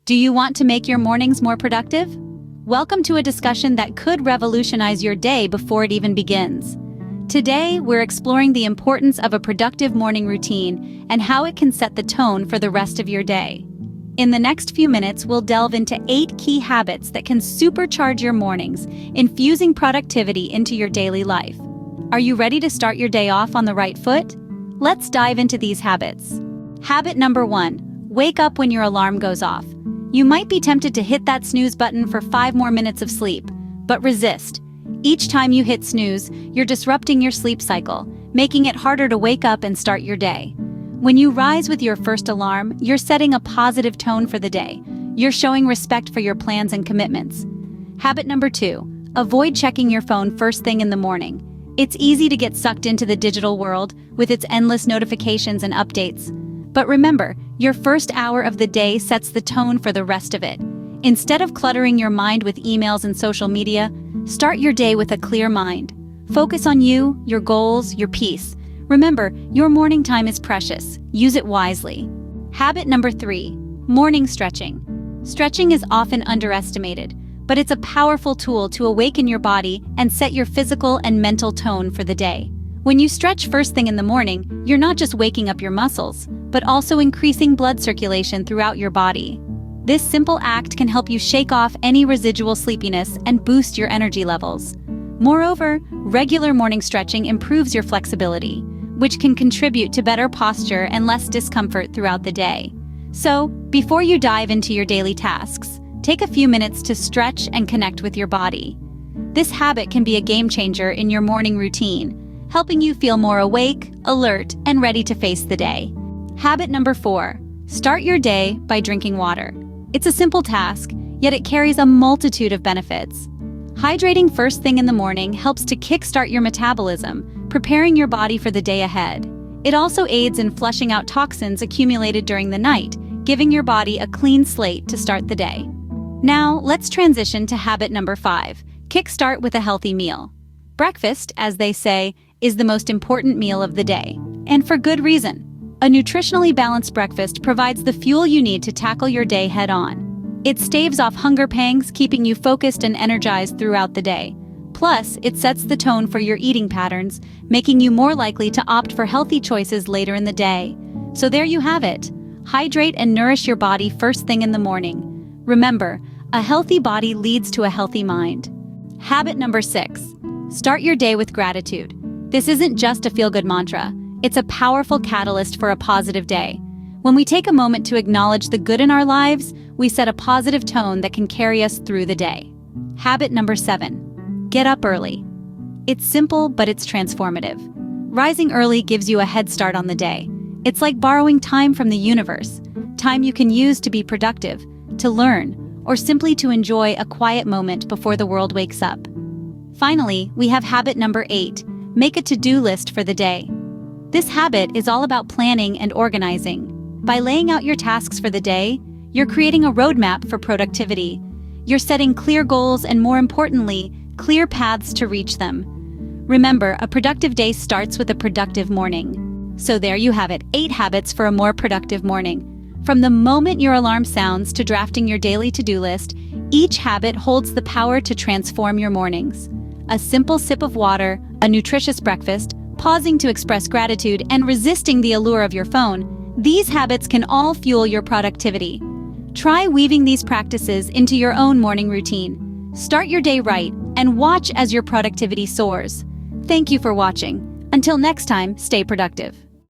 Do you want to make your mornings more productive? Welcome to a discussion that could revolutionize your day before it even begins. Today, we're exploring the importance of a productive morning routine and how it can set the tone for the rest of your day. In the next few minutes, we'll delve into 8 key habits that can supercharge your mornings, infusing productivity into your daily life. Are you ready to start your day off on the right foot? Let's dive into these habits. Habit number 1, wake up when your alarm goes off. You might be tempted to hit that snooze button for 5 more minutes of sleep, but resist. Each time you hit snooze, you're disrupting your sleep cycle, making it harder to wake up and start your day. When you rise with your first alarm, you're setting a positive tone for the day. You're showing respect for your plans and commitments. Habit number 2, avoid checking your phone first thing in the morning. It's easy to get sucked into the digital world with its endless notifications and updates. But remember, your first hour of the day sets the tone for the rest of it. Instead of cluttering your mind with emails and social media, start your day with a clear mind. Focus on you, your goals, your peace. Remember, your morning time is precious. Use it wisely. Habit number 3, morning stretching. Stretching is often underestimated, but it's a powerful tool to awaken your body and set your physical and mental tone for the day. When you stretch first thing in the morning, you're not just waking up your muscles, but also increasing blood circulation throughout your body. This simple act can help you shake off any residual sleepiness and boost your energy levels. Moreover, regular morning stretching improves your flexibility, which can contribute to better posture and less discomfort throughout the day. So, before you dive into your daily tasks, take a few minutes to stretch and connect with your body. This habit can be a game changer in your morning routine, helping you feel more awake, alert, and ready to face the day. Habit number 4, start your day by drinking water. It's a simple task, yet it carries a multitude of benefits. Hydrating first thing in the morning helps to kickstart your metabolism, preparing your body for the day ahead. It also aids in flushing out toxins accumulated during the night, giving your body a clean slate to start the day. Now, let's transition to habit number 5, kickstart with a healthy meal. Breakfast, as they say, is the most important meal of the day, and for good reason. A nutritionally balanced breakfast provides the fuel you need to tackle your day head-on. It staves off hunger pangs, keeping you focused and energized throughout the day. Plus, it sets the tone for your eating patterns, making you more likely to opt for healthy choices later in the day. So there you have it. Hydrate and nourish your body first thing in the morning. Remember, a healthy body leads to a healthy mind. Habit number 6, start your day with gratitude. This isn't just a feel-good mantra. It's a powerful catalyst for a positive day. When we take a moment to acknowledge the good in our lives, we set a positive tone that can carry us through the day. Habit number 7, get up early. It's simple, but it's transformative. Rising early gives you a head start on the day. It's like borrowing time from the universe, time you can use to be productive, to learn, or simply to enjoy a quiet moment before the world wakes up. Finally, we have habit number 8, make a to-do list for the day. This habit is all about planning and organizing. By laying out your tasks for the day, you're creating a roadmap for productivity. You're setting clear goals and, more importantly, clear paths to reach them. Remember, a productive day starts with a productive morning. So there you have it, 8 habits for a more productive morning. From the moment your alarm sounds to drafting your daily to-do list, each habit holds the power to transform your mornings. A simple sip of water, a nutritious breakfast, pausing to express gratitude, and resisting the allure of your phone, these habits can all fuel your productivity. Try weaving these practices into your own morning routine. Start your day right and watch as your productivity soars. Thank you for watching. Until next time, stay productive.